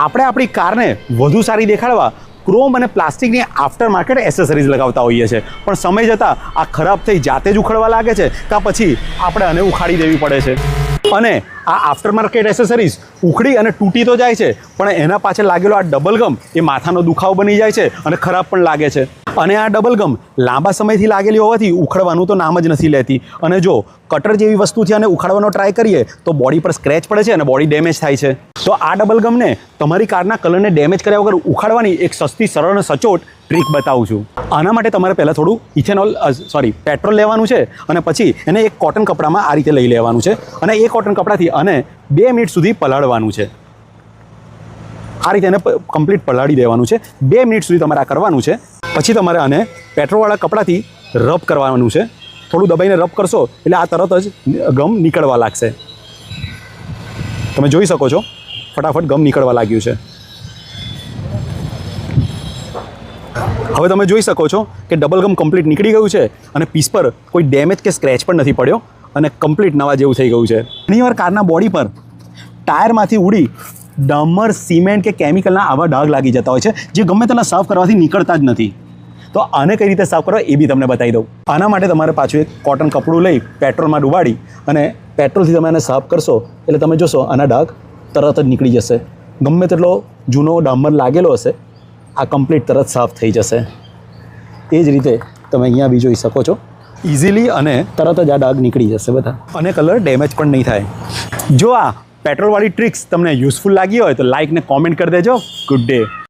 આપણે આપણી કારને વધુ સારી દેખાડવા ક્રોમ અને પ્લાસ્ટિકની આફ્ટર માર્કેટ એસેસરીઝ લગાવતા હોઈએ છીએ, પણ સમય જતાં આ ખરાબ થઈ જાતે જ ઉખડવા લાગે છે કાં પછી આપણે આને ઉખાડી દેવી પડે છે. અને આ આફ્ટર માર્કેટ એસેસરીઝ ઉખડી અને તૂટી તો જાય છે, પણ એના પાછળ લાગેલો આ ડબલ ગમ એ માથાનો દુખાવો બની જાય છે અને ખરાબ પણ લાગે છે. અને આ ડબલ ગમ લાંબા સમયથી લાગેલી હોવાથી ઉખડવાનું તો નામ જ નથી લેતી. અને જો કટર જેવી વસ્તુથી આને ઉખાડવાનો ટ્રાય કરીએ તો બોડી પર સ્ક્રેચ પડે છે અને બોડી ડેમેજ થાય છે. તો આ ડબલ ગમને તમારી કારના કલરને ડેમેજ કર્યા વગર ઉખાડવાની એક સસ્તી, સરળ અને સચોટ ટ્રીક બતાવું છું. આના માટે તમારે પહેલાં થોડું પેટ્રોલ લેવાનું છે અને પછી એને એક કોટન કપડામાં આ રીતે લઈ લેવાનું છે અને એ કોટન કપડાથી આને 2 મિનિટ સુધી પલાળવાનું છે. આ રીતે એને કમ્પ્લીટ પલાળી દેવાનું છે. 2 મિનિટ સુધી તમારે આ કરવાનું છે. પછી તમારે આને પેટ્રોલવાળા કપડાથી રબ કરવાનું છે. થોડું દબાઈને રબ કરશો એટલે આ તરત જ ગમ નીકળવા લાગશે. તમે જોઈ શકો છો ફટાફટ ગમ નીકળવા લાગ્યું છે. હવે તમે જોઈ શકો છો કે ડબલ ગમ કમ્પ્લીટ નીકળી ગયું છે અને પીસ પર કોઈ ડેમેજ કે સ્ક્રેચ પણ નથી પડ્યો અને કમ્પ્લીટ નવા જેવું થઈ ગયું છે. ઘણીવાર કારના બોડી પર ટાયરમાંથી ઉડી ડામર, સિમેન્ટ કે કેમિકલના આવા ડાઘ લાગી જતા હોય છે જે ગમે તેના સાફ કરવાથી નીકળતા જ નથી. તો આને કઈ રીતે સાફ કરવા એ બી તમને બતાવી દઉં. આના માટે તમારે પાછું એક કોટન કપડું લઈ પેટ્રોલમાં ડુબાડી અને પેટ્રોલથી તમે આને સાફ કરશો એટલે તમે જોશો આના ડાઘ તરત જ નીકળી જશે. ગમે તેટલો જૂનો ડામર લાગેલો હશે આ કમ્પ્લીટ તરત સાફ થઈ જશે. એ જ રીતે તમે અહીંયા બી જોઈ શકો છો ઇઝીલી અને તરત જ આ ડાઘ નીકળી જશે બધા અને કલર ડેમેજ પણ નહીં થાય. જો આ પેટ્રોલવાળી ટ્રિક્સ તમને યુઝફુલ લાગી હોય તો લાઇક ને કોમેન્ટ કરી દેજો. Good day.